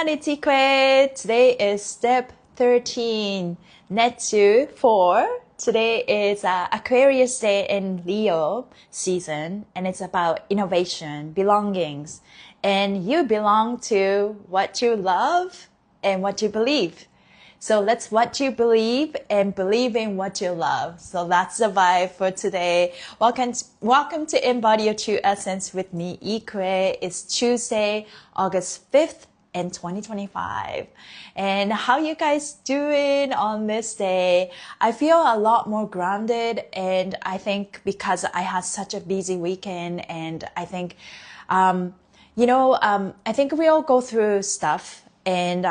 everyone, it's Ikue. Today is step 13, Netsu 4. Today is Aquarius day in Leo season, and it's about innovation, belongings. And you belong to what you love and what you believe. So that's what you believe and believe in what you love. So that's the vibe for today. Welcome to Embody Your True Essence with me, Ikue. It's Tuesday, August 5th in 2025. And how you guys doing on this day? I feel a lot more grounded, and I think because I had such a busy weekend, and I think, I think we all go through stuff. And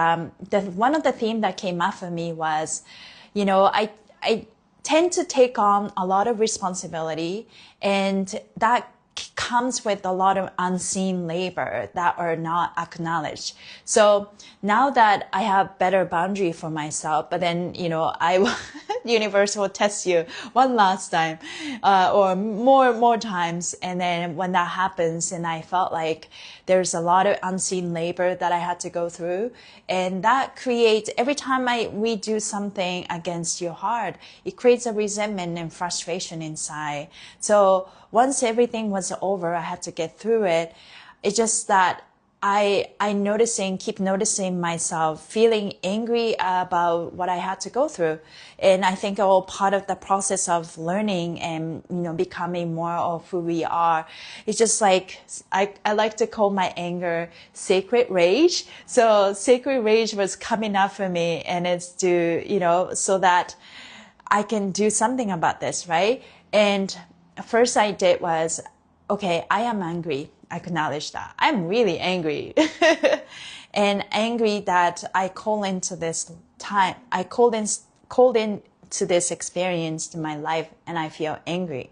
one of the themes that came up for me was, I tend to take on a lot of responsibility, and that comes with a lot of unseen labor that are not acknowledged. So now that I have better boundary for myself, but then, universe will test you one last time, or more times. And then when that happens, and I felt like there's a lot of unseen labor that I had to go through. And that creates, every time we do something against your heart, it creates a resentment and frustration inside. So once everything was over, I had to get through it. It's just that I keep noticing myself feeling angry about what I had to go through. And I think all part of the process of learning and, becoming more of who we are. It's just like, I like to call my anger sacred rage. So sacred rage was coming up for me, and it's so that I can do something about this, right? And first I did was, okay, I am angry. I acknowledge that. I'm really angry. And angry that I called into this time. I called into this experience in my life, and I feel angry.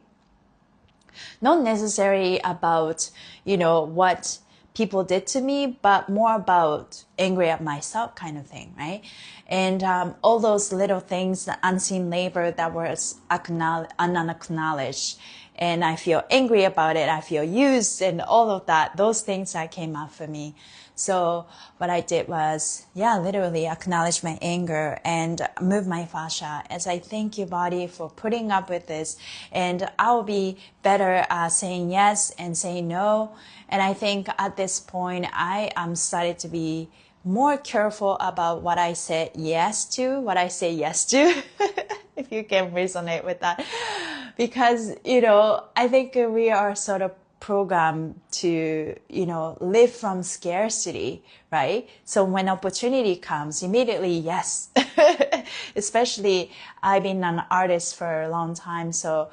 Not necessarily about, what people did to me, but more about angry at myself kind of thing, right? And all those little things, the unseen labor that was unacknowledged. And I feel angry about it. I feel used, and all of that. Those things that came up for me. So what I did was, literally acknowledge my anger and move my fascia as I thank your body for putting up with this. And I'll be better at saying yes and saying no. And I think at this point, I am started to be more careful about what I say yes to, if you can resonate with that. Because, I think we are sort of programmed to, live from scarcity, right? So when opportunity comes, immediately, yes. Especially, I've been an artist for a long time. So,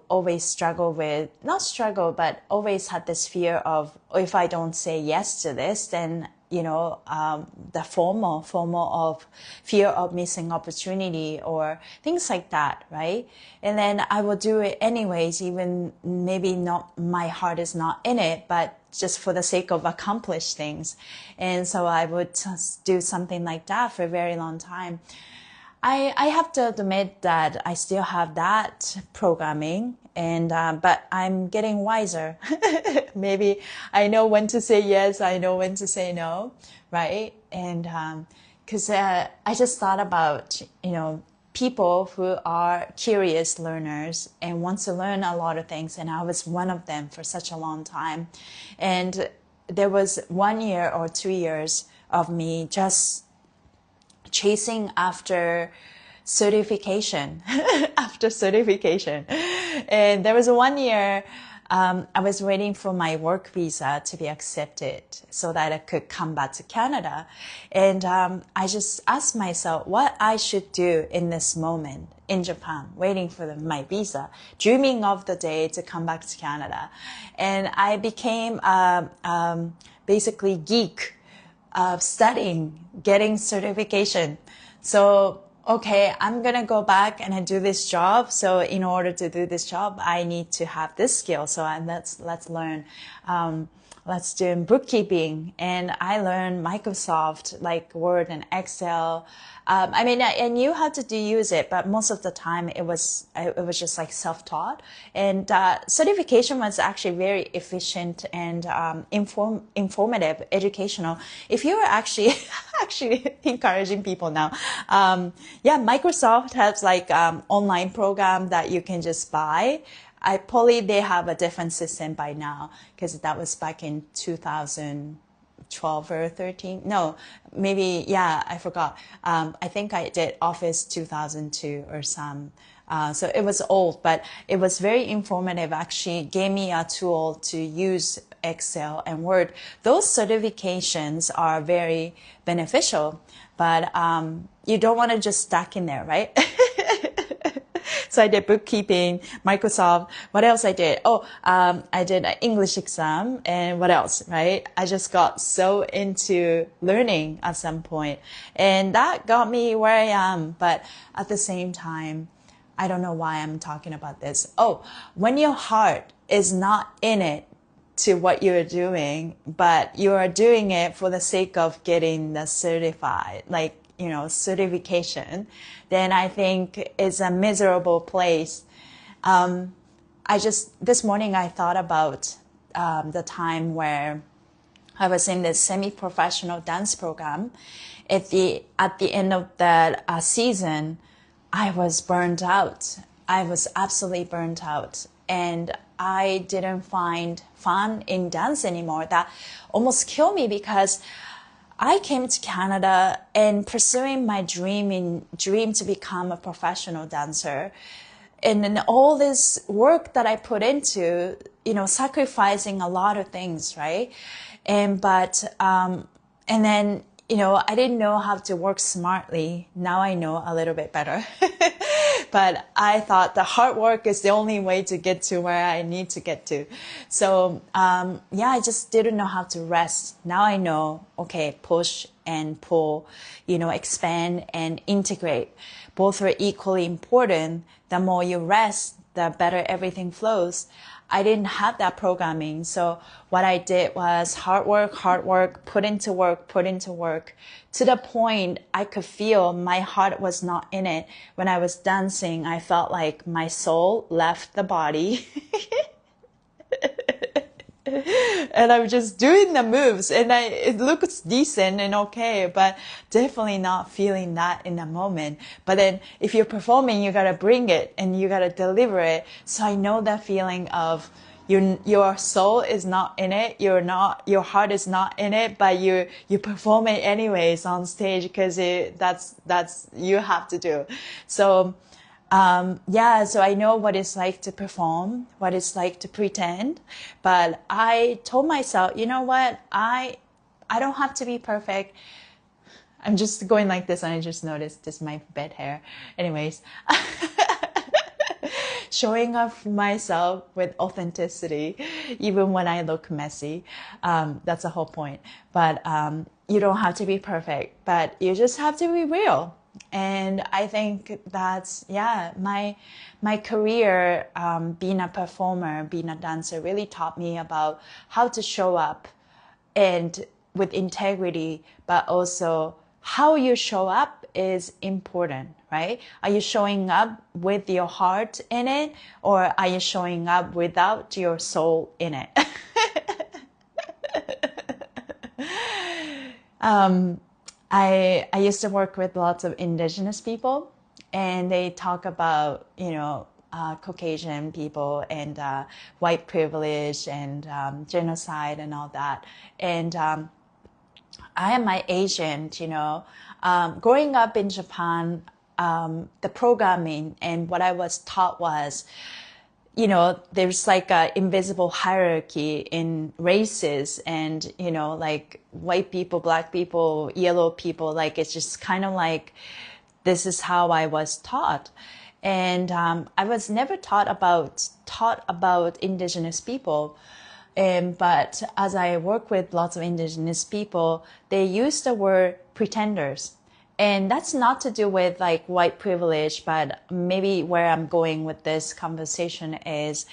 always but always had this fear of, if I don't say yes to this, then the FOMO of fear of missing opportunity or things like that, right? And then I will do it anyways, even maybe not, my heart is not in it, but just for the sake of accomplish things. And so I would just do something like that for a very long time. I have to admit that I still have that programming, and but I'm getting wiser. Maybe I know when to say yes, I know when to say no, right? And because I just thought about people who are curious learners and want to learn a lot of things, and I was one of them for such a long time. And there was 1 year or 2 years of me just chasing after certification, And there was 1 year, I was waiting for my work visa to be accepted so that I could come back to Canada. And I just asked myself what I should do in this moment in Japan, waiting for my visa, dreaming of the day to come back to Canada. And I became basically geek of studying, getting certification. So, okay, I'm going to go back and I do this job. So in order to do this job, I need to have this skill. So let's learn let's do bookkeeping, and I learned Microsoft, like Word and Excel. I mean, I knew how to use it, but most of the time it was just like self-taught. And certification was actually very efficient and informative, educational. If you were actually encouraging people now, yeah, Microsoft has like online program that you can just buy. I probably they have a different system by now, because that was back in 2012 or 13. No, maybe, yeah, I forgot. I think I did Office 2002 or some. So it was old, but it was very informative. Actually gave me a tool to use Excel and Word. Those certifications are very beneficial, but you don't want to just stuck in there, right? So I did bookkeeping, Microsoft. What else I did? Oh, I did an English exam, and what else, right? I just got so into learning at some point, and that got me where I am. But at the same time, I don't know why I'm talking about this. Oh, when your heart is not in it to what you're doing, but you are doing it for the sake of getting the certified, like, you know, certification, then I think it's a miserable place. This morning I thought about the time where I was in this semi-professional dance program. At the end of that season, I was burned out. I was absolutely burned out. And I didn't find fun in dance anymore. That almost killed me, because I came to Canada and pursuing my dream to become a professional dancer. And then all this work that I put into, you know, sacrificing a lot of things, right? And then, you know, I didn't know how to work smartly. Now I know a little bit better. But I thought the hard work is the only way to get to where I need to get to. So, yeah, I just didn't know how to rest. Now I know, okay, push and pull, you know, expand and integrate. Both are equally important. The more you rest, the better everything flows. I didn't have that programming. So what I did was hard work, put into work, to the point I could feel my heart was not in it. When I was dancing, I felt like my soul left the body. And I'm just doing the moves, and it looks decent and okay, but definitely not feeling that in the moment. But then if you're performing, you gotta bring it and you gotta deliver it. So I know that feeling of your soul is not in it, your heart is not in it, but you perform it anyways on stage, because that's you have to do. So yeah, so I know what it's like to perform, what it's like to pretend, but I told myself, you know what, I don't have to be perfect. I'm just going like this, and I just noticed this is my bed hair. Anyways, showing off myself with authenticity, even when I look messy. That's the whole point. But you don't have to be perfect, but you just have to be real. And I think that's, yeah, my career, being a performer, being a dancer, really taught me about how to show up and with integrity, but also how you show up is important, right? Are you showing up with your heart in it, or are you showing up without your soul in it? I used to work with lots of indigenous people, and they talk about, you know, Caucasian people and white privilege and genocide and all that. And I am my agent, you know. Growing up in Japan, the programming and what I was taught was, you know, there's like a invisible hierarchy in races, and, you know, like white people, black people, yellow people, like it's just kind of like, this is how I was taught. And I was never taught about indigenous people. But as I work with lots of indigenous people, they use the word pretenders. And that's not to do with like white privilege, but maybe where I'm going with this conversation is,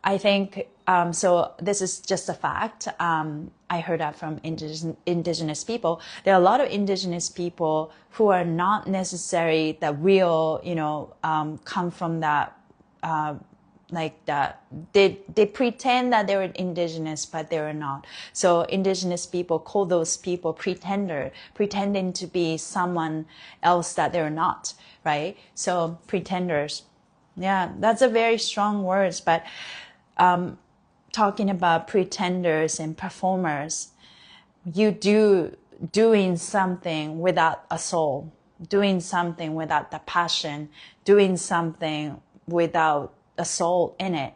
I think So this is just a fact. I heard that from indigenous people. There are a lot of indigenous people who are not necessarily the real, come from that, like that. They pretend that they're indigenous, but they're not. So indigenous people call those people pretending to be someone else that they're not, right? So pretenders. Yeah, that's a very strong words, but talking about pretenders and performers, you doing something without a soul, doing something without the passion, doing something without a soul in it.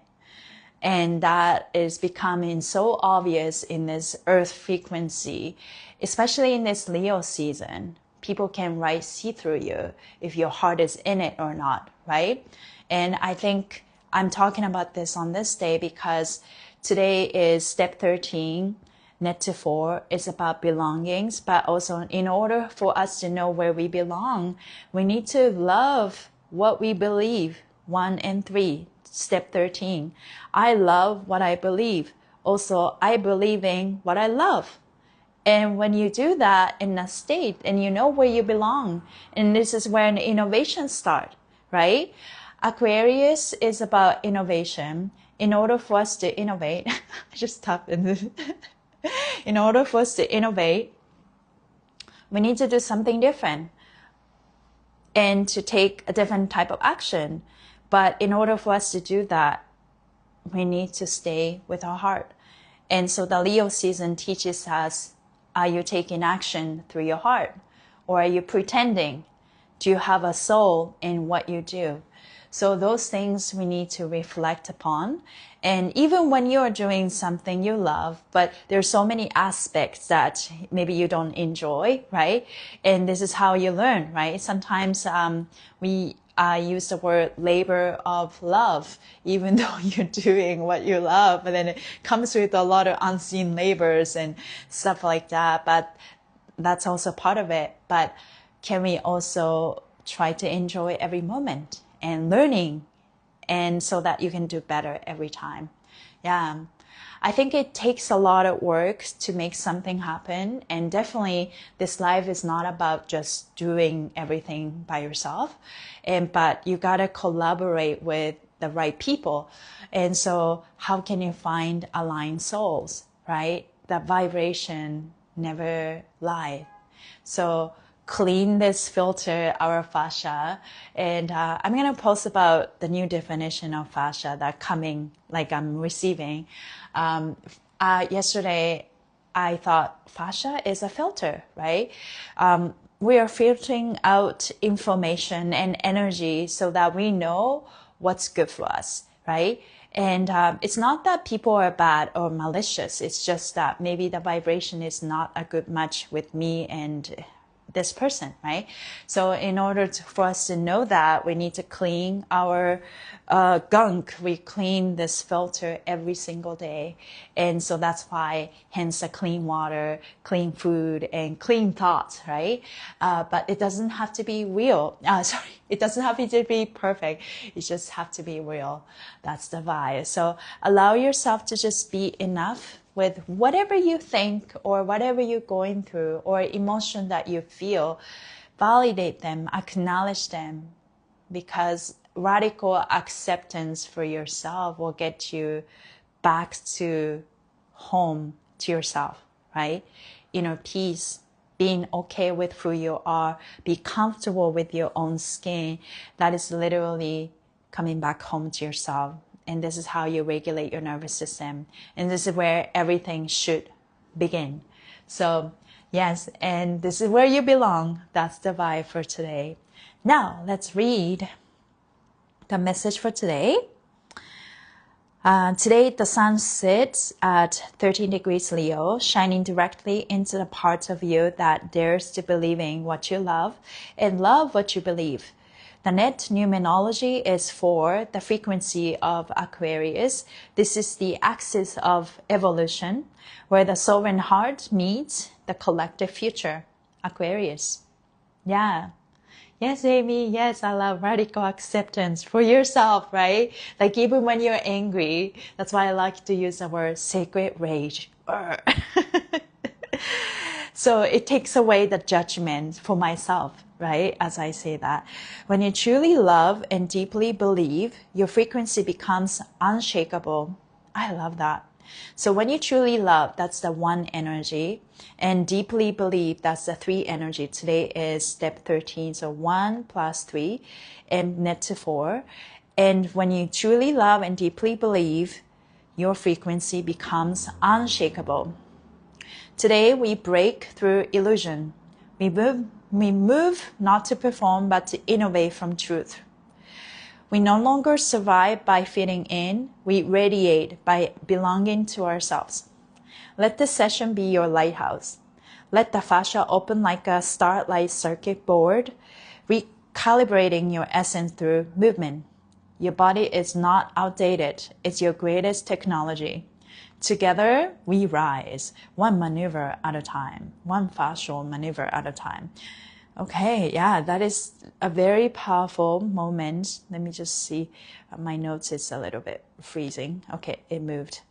And that is becoming so obvious in this earth frequency, especially in this Leo season. People can see through you if your heart is in it or not, right? And I think I'm talking about this on this day because today is step 13, net to 4. It's about belongings, but also in order for us to know where we belong, we need to love what we believe. 1 and 3, step 13. I love what I believe. Also, I believe in what I love. And when you do that in a state and you know where you belong, and this is when innovation starts, right? Aquarius is about innovation. In order for us to innovate, I just tapped in this. In order for us to innovate, we need to do something different and to take a different type of action. But in order for us to do that, we need to stay with our heart. And so the Leo season teaches us, are you taking action through your heart? Or are you pretending? Do you have a soul in what you do? So those things we need to reflect upon. And even when you're doing something you love, but there's so many aspects that maybe you don't enjoy, right? And this is how you learn, right? Sometimes we use the word labor of love, even though you're doing what you love, but then it comes with a lot of unseen labors and stuff like that. But that's also part of it. But can we also try to enjoy every moment and learning, and so that you can do better every time? Yeah. I think it takes a lot of work to make something happen. And definitely this life is not about just doing everything by yourself. But you got to collaborate with the right people. And so how can you find aligned souls, right? That vibration never lie. So clean this filter, our fascia. And I'm going to post about the new definition of fascia that I'm receiving. Yesterday, I thought fascia is a filter, right? We are filtering out information and energy so that we know what's good for us, right? And it's not that people are bad or malicious. It's just that maybe the vibration is not a good match with me and this person, right? So in order for us to know that, we need to clean our gunk. We clean this filter every single day. And so that's why, hence the clean water, clean food, and clean thoughts, right? But it doesn't have to be real. It doesn't have to be perfect. It just have to be real. That's the vibe. So allow yourself to just be enough with whatever you think or whatever you're going through or emotion that you feel. Validate them, acknowledge them, because radical acceptance for yourself will get you back to home, to yourself, right? Inner peace, being okay with who you are, be comfortable with your own skin. That is literally coming back home to yourself. And this is how you regulate your nervous system. And this is where everything should begin. So yes, and this is where you belong. That's the vibe for today. Now let's read the message for today. Today the sun sits at 13 degrees Leo, shining directly into the parts of you that dares to believe in what you love and love what you believe. The net numerology is 4, the frequency of Aquarius. This is the axis of evolution, where the sovereign heart meets the collective future, Aquarius. Yeah. Yes, Amy. Yes, I love radical acceptance for yourself, right? Like even when you're angry, that's why I like to use the word sacred rage. So it takes away the judgment for myself, right? As I say that. When you truly love and deeply believe, your frequency becomes unshakable. I love that. So when you truly love, that's the one energy, and deeply believe, that's the three energy. Today is step 13. So 1 plus 3 and net to 4. And when you truly love and deeply believe, your frequency becomes unshakable. Today we break through illusion. We move not to perform, but to innovate from truth. We no longer survive by fitting in. We radiate by belonging to ourselves. Let this session be your lighthouse. Let the fascia open like a starlight circuit board, recalibrating your essence through movement. Your body is not outdated. It's your greatest technology. Together, we rise, one maneuver at a time, one fascial maneuver at a time. Okay, yeah, that is a very powerful moment. Let me just see. My notes is a little bit freezing. Okay, it moved.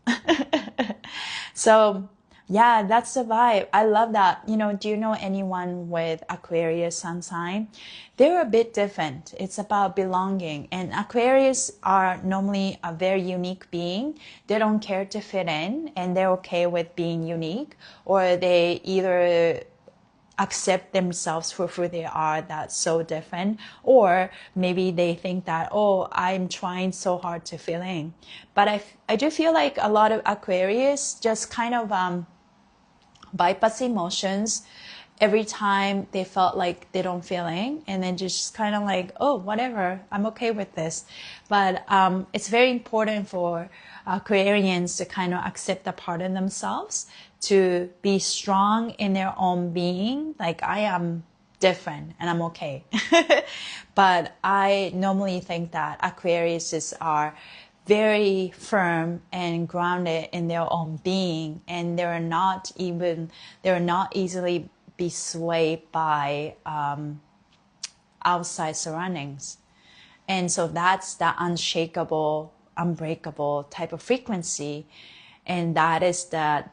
So, yeah, that's the vibe. I love that. Do you know anyone with Aquarius sun sign? They're a bit different. It's about belonging. And Aquarius are normally a very unique being. They don't care to fit in, and they're okay with being unique, or they either accept themselves for who they are, that's so different, or maybe they think that, oh, I'm trying so hard to fit in. But I do feel like a lot of Aquarius just kind of bypass emotions every time they felt like they don't feel in, and then just kind of like, oh, whatever, I'm okay with this. But it's very important for Aquarians to kind of accept a part of themselves, to be strong in their own being. Like, I am different and I'm okay. But I normally think that Aquariuses are very firm and grounded in their own being, and they're not easily be swayed by outside surroundings. And so that's the unshakable, unbreakable type of frequency. And that is the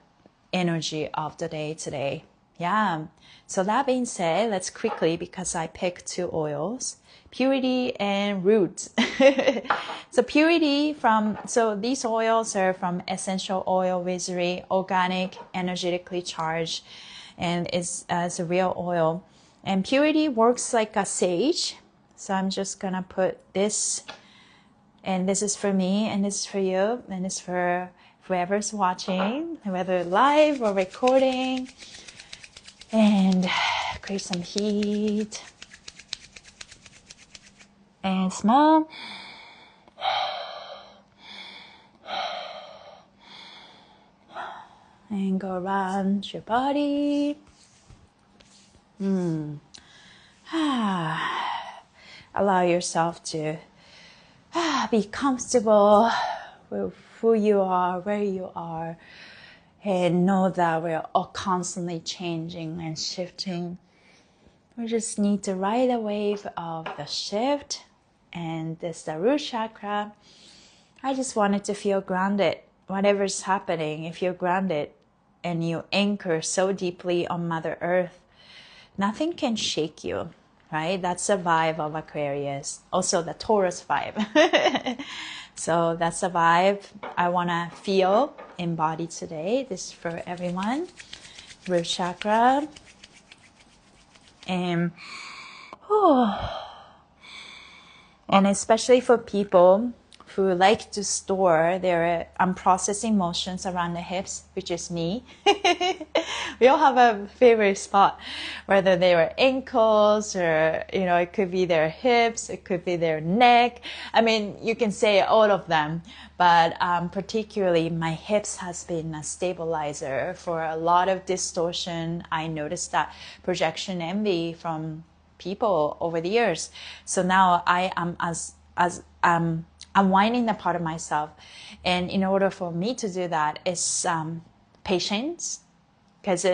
energy of the day today. Yeah. So that being said, let's quickly, because I picked two oils, purity and root. So these oils are from essential oil rosary, organic, energetically charged, and it's a real oil. And purity works like a sage. So I'm just gonna put this, and this is for me, and this is for you, and it's for whoever's watching, whether live or recording. And create some heat and smell. And go around your body. Allow yourself to be comfortable with who you are, where you are, and know that we're all constantly changing and shifting. We just need to ride the wave of the shift. And this is the root chakra. I just wanted to feel grounded. Whatever's happening, if you're grounded and you anchor so deeply on Mother Earth, nothing can shake you, right? That's the vibe of Aquarius. Also the Taurus vibe. So that's the vibe I want to feel, embody today. This is for everyone. Root chakra. And especially for people who like to store their unprocessed emotions around the hips, which is me. We all have a favorite spot, whether they were ankles or, it could be their hips, it could be their neck. I mean, you can say all of them, but particularly my hips has been a stabilizer for a lot of distortion. I noticed that projection envy from people over the years. So now I am unwinding that part of myself. And in order for me to do that is patience, because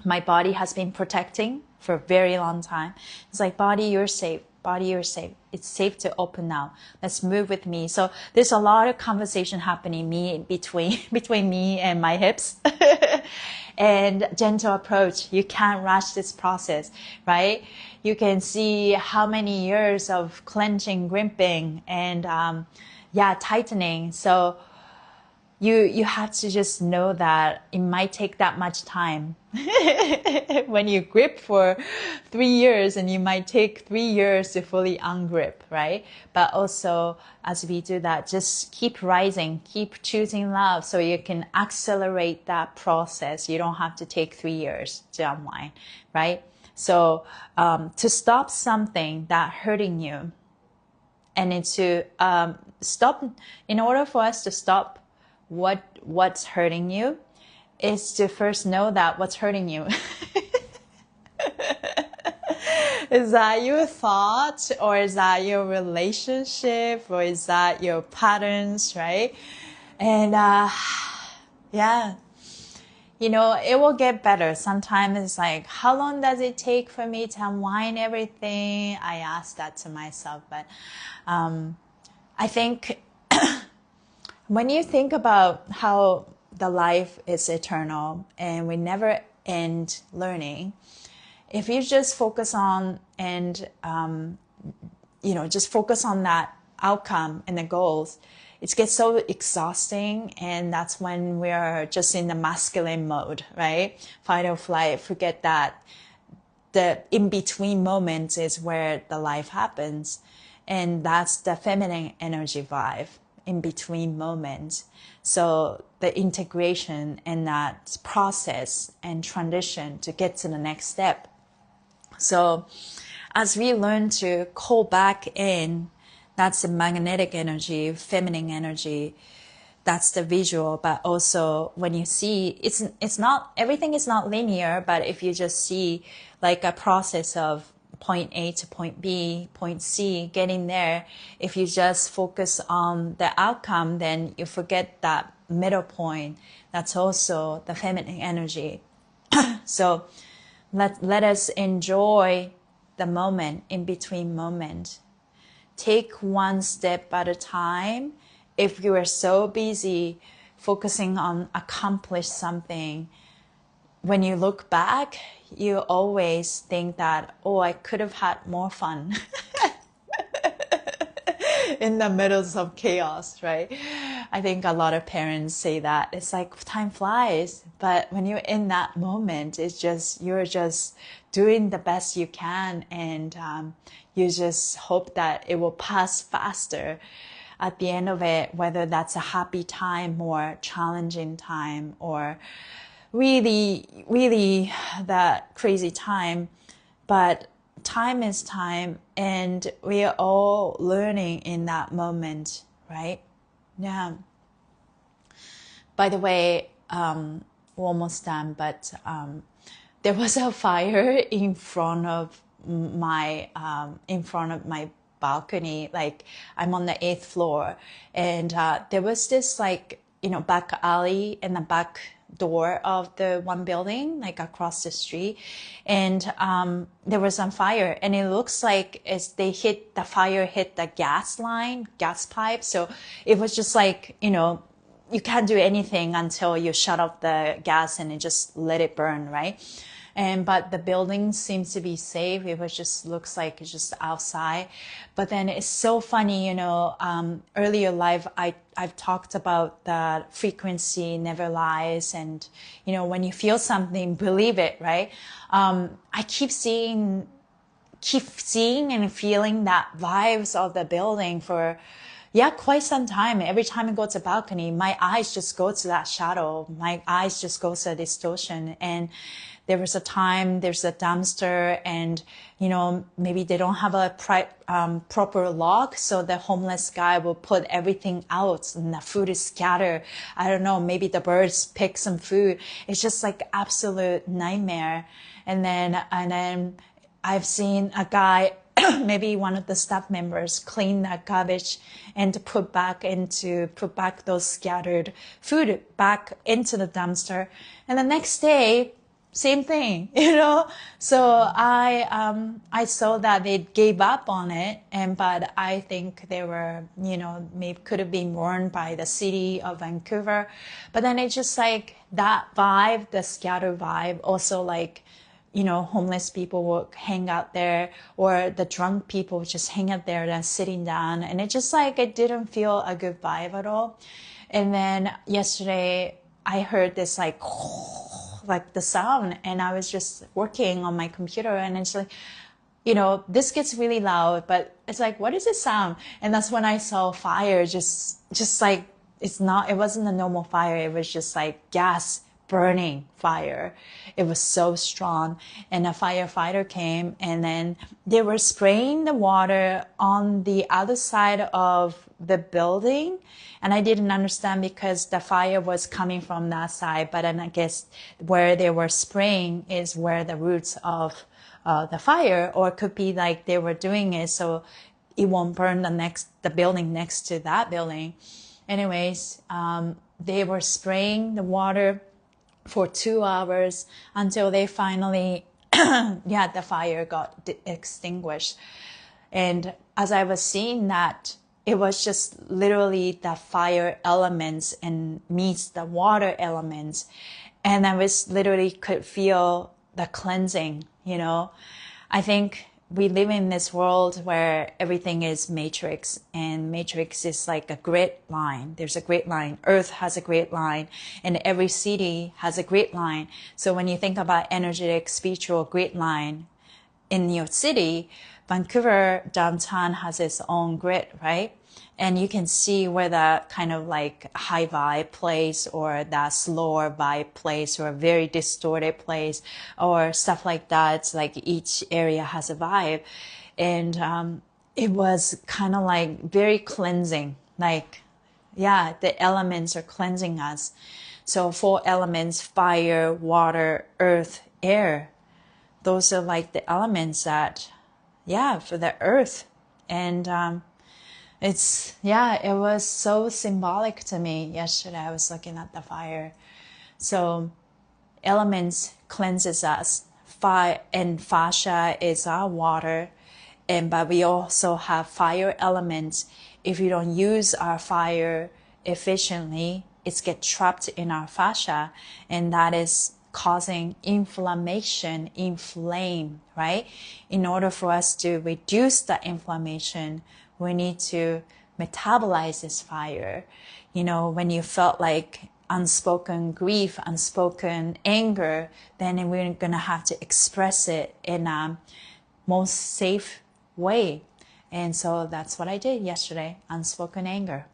my body has been protecting for a very long time. It's like, body, you're safe. Body, you're safe. It's safe to open now. Let's move with me. So there's a lot of conversation happening between me and my hips. And gentle approach. You can't rush this process, right? You can see how many years of clenching, gripping, and tightening. So you have to just know that it might take that much time. When you grip for 3 years, and you might take 3 years to fully ungrip, right? But also, as we do that, just keep rising, keep choosing love, so you can accelerate that process. You don't have to take 3 years to unwind, right? So to stop something that hurting you, and it's to stop, in order for us to stop what's hurting you, is to first know that what's hurting you. Is that your thought, or is that your relationship, or is that your patterns, right? And it will get better. Sometimes it's like, how long does it take for me to unwind everything? I ask that to myself, but I think when you think about how the life is eternal and we never end learning, if you just focus on just focus on that outcome and the goals, it gets so exhausting, and that's when we're just in the masculine mode, right? Fight or flight. Forget that the in-between moments is where the life happens, and that's the feminine energy vibe. In between moments. So the integration and that process and transition to get to the next step. So as we learn to call back in, that's the magnetic energy, feminine energy, that's the visual. But also when you see, it's not, everything is not linear, but if you just see like a process of point A to point B, point C, getting there, if you just focus on the outcome, then you forget that middle point. That's also the feminine energy. So let us enjoy the moment, in between moment. Take one step at a time. If you are so busy focusing on accomplish something, when you look back, you always think that, oh, I could have had more fun in the middle of chaos, right? I think a lot of parents say that. It's like time flies, but when you're in that moment, it's just, you're just doing the best you can, and you just hope that it will pass faster at the end of it, whether that's a happy time or challenging time, or really that crazy time. But time is time, and we are all learning in that moment, right? Yeah. By the way, we're almost done, but there was a fire in front of my balcony. Like, I'm on the 8th floor, and there was this back alley in the back door of the one building, like across the street, and there was on fire, and it looks like the fire hit the gas pipe. So it was just like, you can't do anything until you shut off the gas and it just let it burn, right? But the building seems to be safe. It was just looks like it's just outside. But then it's so funny, earlier life, I've talked about that frequency never lies. And, when you feel something, believe it, right? I keep seeing and feeling that vibes of the building for, quite some time. Every time I go to the balcony, my eyes just go to that shadow. My eyes just go to the distortion. And there was a time, there's a dumpster, and, maybe they don't have a proper lock. So the homeless guy will put everything out, and the food is scattered. I don't know, maybe the birds pick some food. It's just like absolute nightmare. And then I've seen a guy, maybe one of the staff members, clean that garbage and to put back those scattered food back into the dumpster. And the next day, same thing, So I saw that they gave up on it, but I think they were, maybe could have been warned by the city of Vancouver. But then it's just like that vibe, the scatter vibe, also like, homeless people will hang out there, or the drunk people just hang out there and sitting down. And it just like, it didn't feel a good vibe at all. And then yesterday I heard this like the sound, and I was just working on my computer, and it's like, this gets really loud, but it's like, what is this sound? And that's when I saw fire, just like, it wasn't a normal fire. It was just like gas burning fire. It was so strong. And a firefighter came, and then they were spraying the water on the other side of the building. And I didn't understand because the fire was coming from that side. But then I guess where they were spraying is where the roots of the fire, or it could be like they were doing it so it won't burn the building next to that building. Anyways, they were spraying the water for 2 hours until they finally, the fire got extinguished. And as I was seeing that, it was just literally the fire elements and meets the water elements. And I was literally could feel the cleansing, I think we live in this world where everything is matrix, and matrix is like a grid line. There's a grid line. Earth has a grid line, and every city has a grid line. So when you think about energetic spiritual grid line in your city, Vancouver downtown has its own grid, right? And you can see where that kind of like high vibe place, or that slower vibe place, or a very distorted place, or stuff like that. It's like each area has a vibe. And it was kind of like very cleansing. Like, the elements are cleansing us. So 4 elements: fire, water, earth, air. Those are like the elements that, for the earth. And it was so symbolic to me yesterday. I was looking at the fire. So elements cleanses us. Fire and fascia is our water. But we also have fire elements. If you don't use our fire efficiently, it gets trapped in our fascia, and that is causing inflammation, inflame, right? In order for us to reduce the inflammation, we need to metabolize this fire. When you felt like unspoken grief, unspoken anger, then we're going to have to express it in a most safe way. And so that's what I did yesterday, unspoken anger.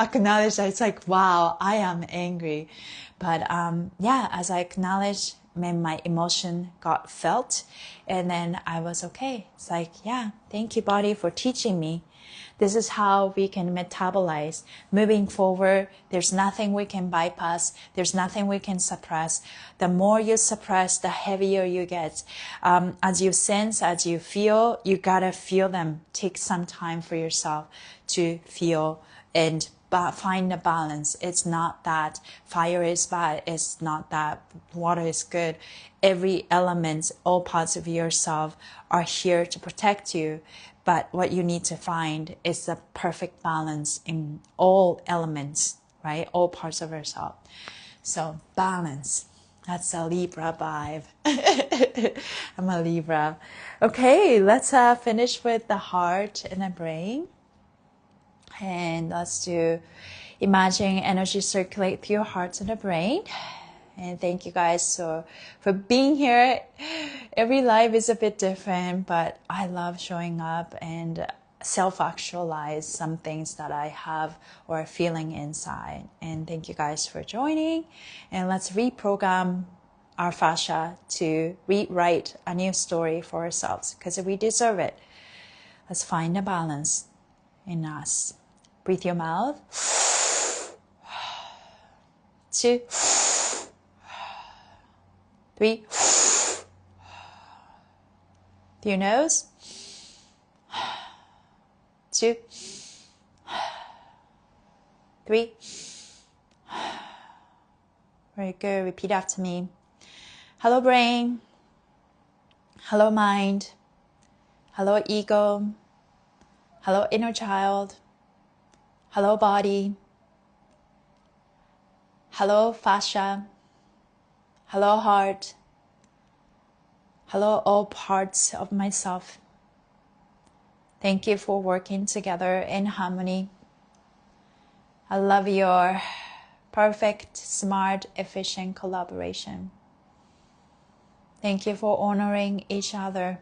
Acknowledge that it's like, wow, I am angry. But as I acknowledged, my emotion got felt, and then I was okay. It's like, thank you, body, for teaching me. This is how we can metabolize. Moving forward, there's nothing we can bypass. There's nothing we can suppress. The more you suppress, the heavier you get. As you sense, as you feel, you gotta feel them. Take some time for yourself to feel and find a balance. It's not that fire is bad. It's not that water is good. Every element, all parts of yourself are here to protect you. But what you need to find is the perfect balance in all elements, right? All parts of yourself. So balance. That's a Libra vibe. I'm a Libra. Okay, let's finish with the heart and the brain. And let's do imagine energy circulate through your heart and the brain. And thank you guys for being here. Every life is a bit different, but I love showing up and self-actualize some things that I have or are feeling inside. And thank you guys for joining. And let's reprogram our fascia to rewrite a new story for ourselves, because we deserve it. Let's find a balance in us. Breathe your mouth. 2, 3. Through your nose. 2, 3. Very good. Repeat after me. Hello brain. Hello mind. Hello ego. Hello inner child. Hello body. Hello fascia. Hello heart. Hello all parts of myself. Thank you for working together in harmony. I love your perfect, smart, efficient collaboration. Thank you for honoring each other.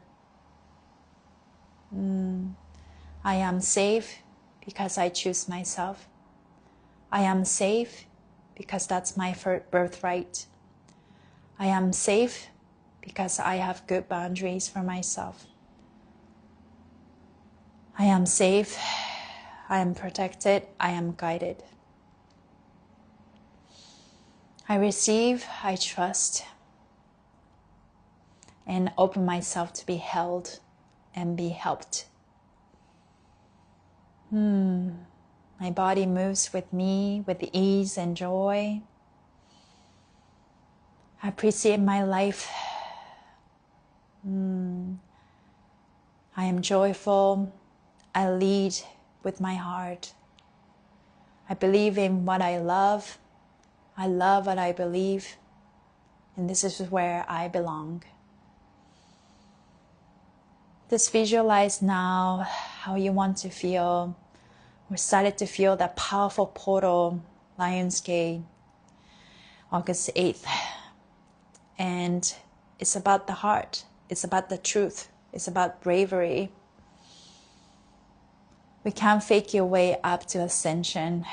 I am safe because I choose myself. I am safe because that's my birthright. I am safe because I have good boundaries for myself. I am safe. I am protected. I am guided. I receive, I trust, and open myself to be held and be helped. My body moves with me with ease and joy. I appreciate my life. I am joyful. I lead with my heart. I believe in what I love. I love what I believe. And this is where I belong. Just visualize now how you want to feel. We're started to feel that powerful portal, Lionsgate, August 8th. And it's about the heart. It's about the truth. It's about bravery. We can't fake your way up to ascension.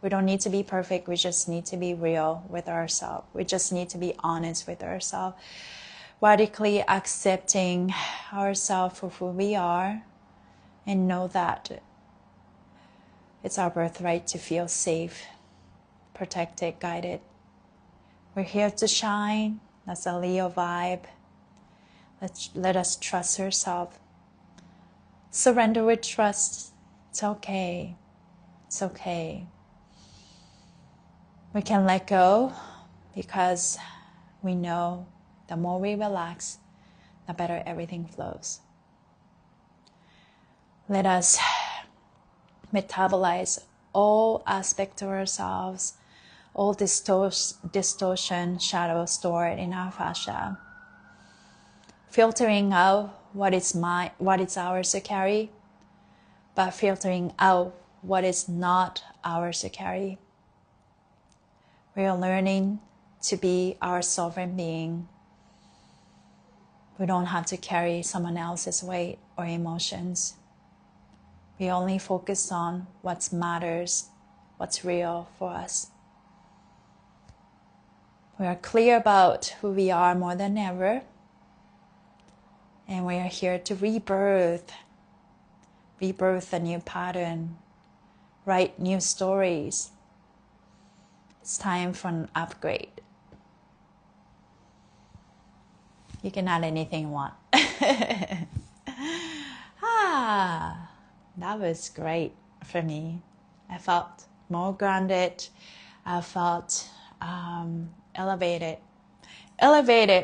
We don't need to be perfect. We just need to be real with ourselves. We just need to be honest with ourselves. Radically accepting ourselves for who we are and know that it's our birthright to feel safe, protected, guided. We're here to shine. That's a Leo vibe. Let us trust ourselves. Surrender with trust. It's okay. It's okay. We can let go because we know the more we relax, the better everything flows. Let us metabolize all aspects of ourselves, all distortion, shadow stored in our fascia, filtering out what is ours to carry, but filtering out what is not ours to carry. We are learning to be our sovereign being. We don't have to carry someone else's weight or emotions. We only focus on what matters, what's real for us. We are clear about who we are more than ever. And we are here to rebirth a new pattern, write new stories. It's time for an upgrade. You can add anything you want. That was great for me. I felt more grounded. I felt elevated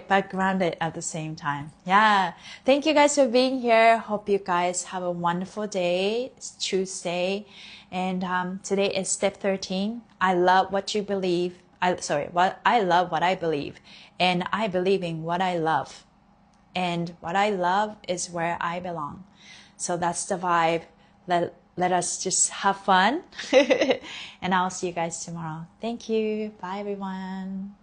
but grounded at the same time. Yeah. Thank you guys for being here. Hope you guys have a wonderful day. It's Tuesday. And today is step 13. I love what you believe. I love what I believe. And I believe in what I love. And what I love is where I belong. So that's the vibe. Let us just have fun. And I'll see you guys tomorrow. Thank you. Bye, everyone.